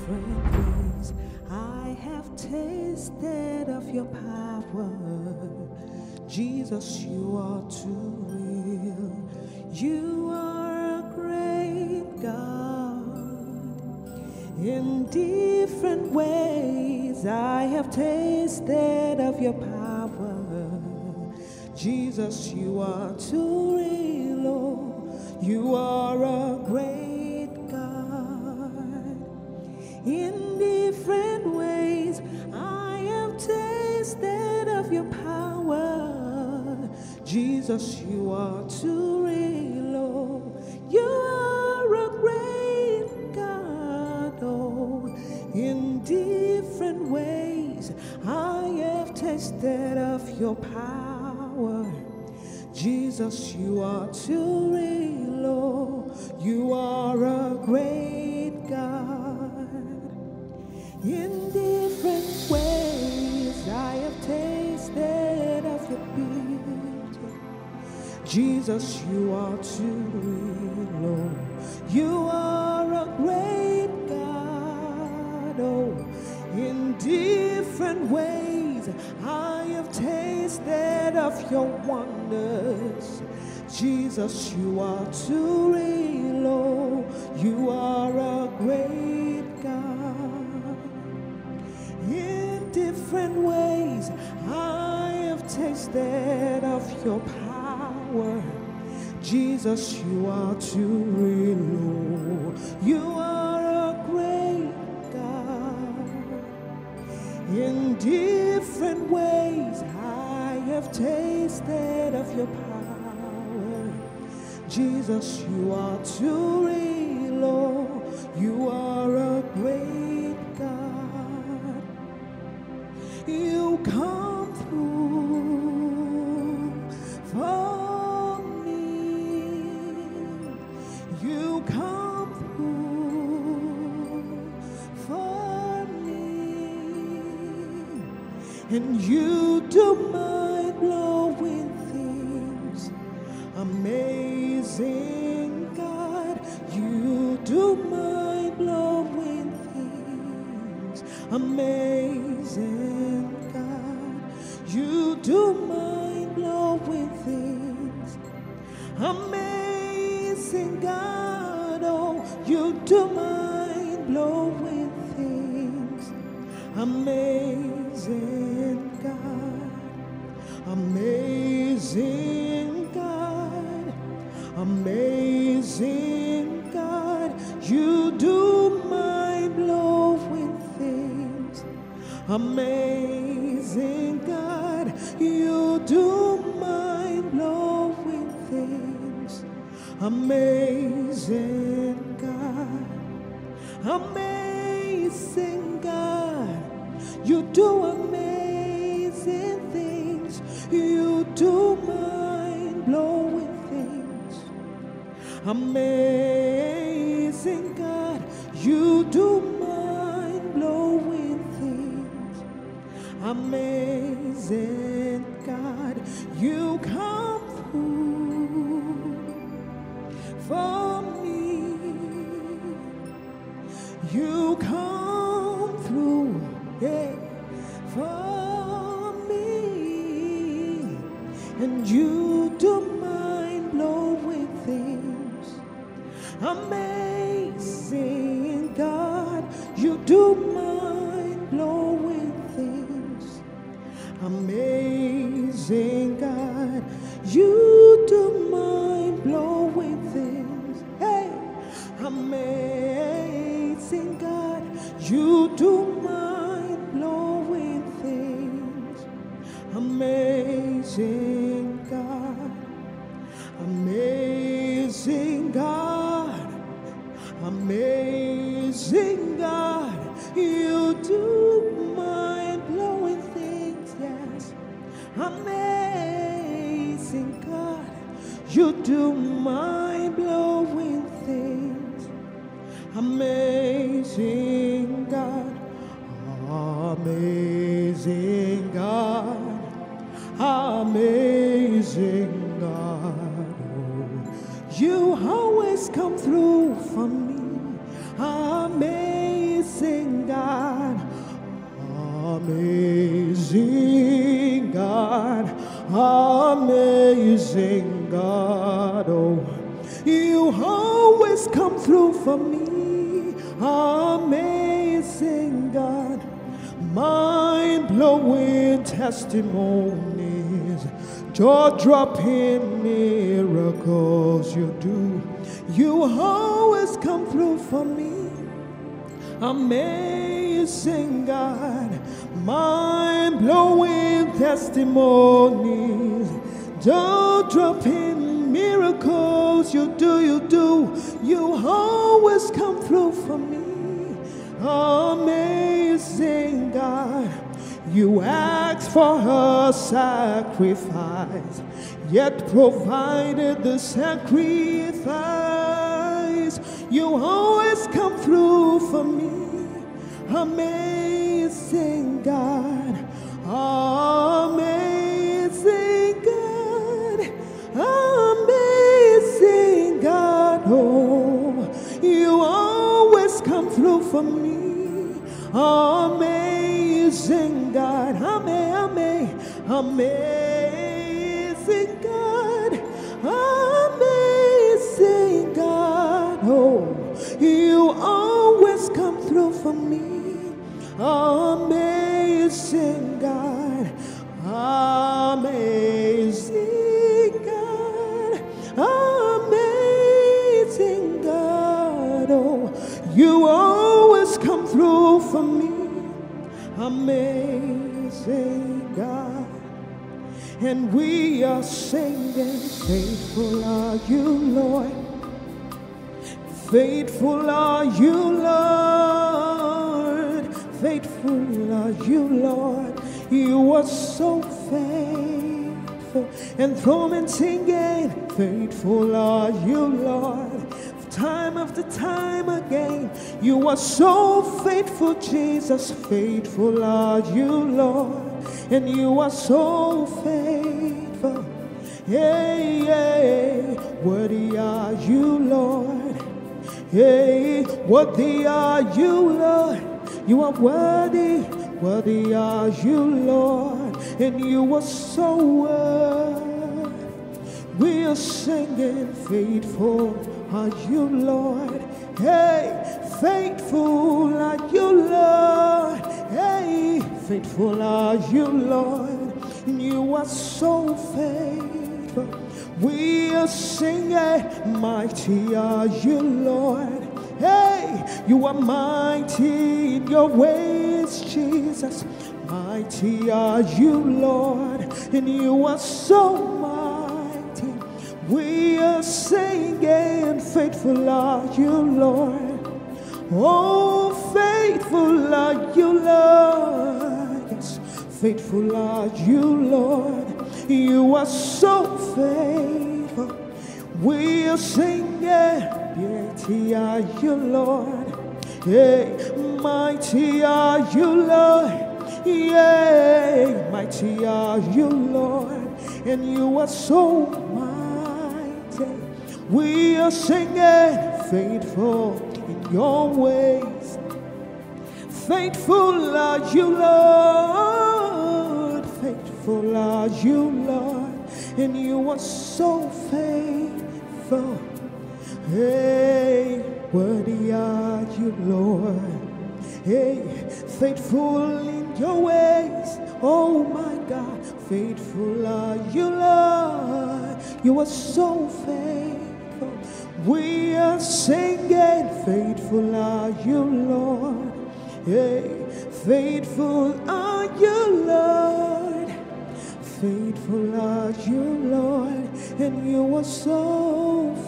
different ways I have tasted of your power. Jesus, you are too real. You are a great God. In different ways I have tasted of your power. Jesus, you are too real. Oh, you are a great God. In different ways I have tasted of your power. Jesus, you are too real. Oh, you are a great God. Oh, in different ways I have tasted of your power. Jesus, you are too real. Oh, you are a great God. In different ways I have tasted of your beauty. Jesus, you are too real. Oh, you are a great God. Oh, in different ways I have tasted of your wonders. Jesus, you are too real. Oh, you are a great God. In different ways I have tasted of your power. Jesus, you are too real. Oh, you are a great God. In different ways I have tasted of your power. Jesus, you are too real. Oh, you are a great God. You come through for me. You come through for me. And you do mind-blowing things. Amazing God, you do mind-blowing things. Amazing God, you do mind-blowing things. Amazing God, oh, you do mind-blowing things. Amazing God, amazing God, amazing God, you do mind-blowing things. Amazing God, you do mind-blowing things. Amazing God, amazing God, you do amazing things. You do mind-blowing things. Amazing God, you do mind-blowing things. Amazing God, you come through for me. You come through, yeah, for me. And you do mind-blowing things. Amazing God, you do mind-blowing things. Amazing God, you do mind-blowing things. Hey, amazing God, you do mind-blowing things. Amazing God, amazing God, amazing God, you do mind-blowing things, yes. Amazing God, you do mind-blowing things. Amazing God, amazing God, amazing God, oh, you always come through for me. Amazing amazing God. Oh, you always come through for me, amazing God. Mind-blowing testimonies, jaw-dropping miracles you do. You always come through for me, amazing God. Mind-blowing testimonies, jaw-dropping miracles you do. You always come through for me, amazing God. You asked for a sacrifice, yet provided the sacrifice. You always come through for me, amazing God, amazing God, amazing God. Oh, you always come through for me, amazing God, amazing God, amazing God. Oh, you always come through for me, amazing God, amazing God, amazing God. Oh, you always come through for me, amazing God. And we are singing, faithful are you, Lord. Faithful are you, Lord. Faithful are you, Lord. You are so faithful. And throw and singing, faithful are you, Lord. Time after time again, you are so faithful, Jesus. Faithful are you, Lord. And you are so faithful. Hey, hey, worthy are you, Lord. Hey, worthy are you, Lord. You are worthy, worthy are you, Lord. And you are so worthy. We are singing, faithful are you, Lord. Hey, faithful are you, Lord. Hey, faithful are you, Lord. And you are so faithful. We are singing, mighty are you, Lord. Hey, you are mighty in your ways, Jesus. Mighty are you, Lord. And you are so mighty. We are singing, faithful are you, Lord. Oh, faithful are you, Lord. Yes, faithful are you, Lord. You are so faithful. We are singing, mighty are you, Lord. Hey, mighty are you, Lord. Yea, mighty are you, Lord. And you are so mighty. We are singing, faithful in your ways. Faithful are you, Lord. Faithful are you, Lord. And you are so faithful. Hey, worthy are you, Lord. Hey, faithful in your ways. Oh my God, faithful are you, Lord. You are so faithful. We are singing, faithful are you, Lord. Hey, faithful are you, Lord. Faithful are you, Lord. And you are so faithful.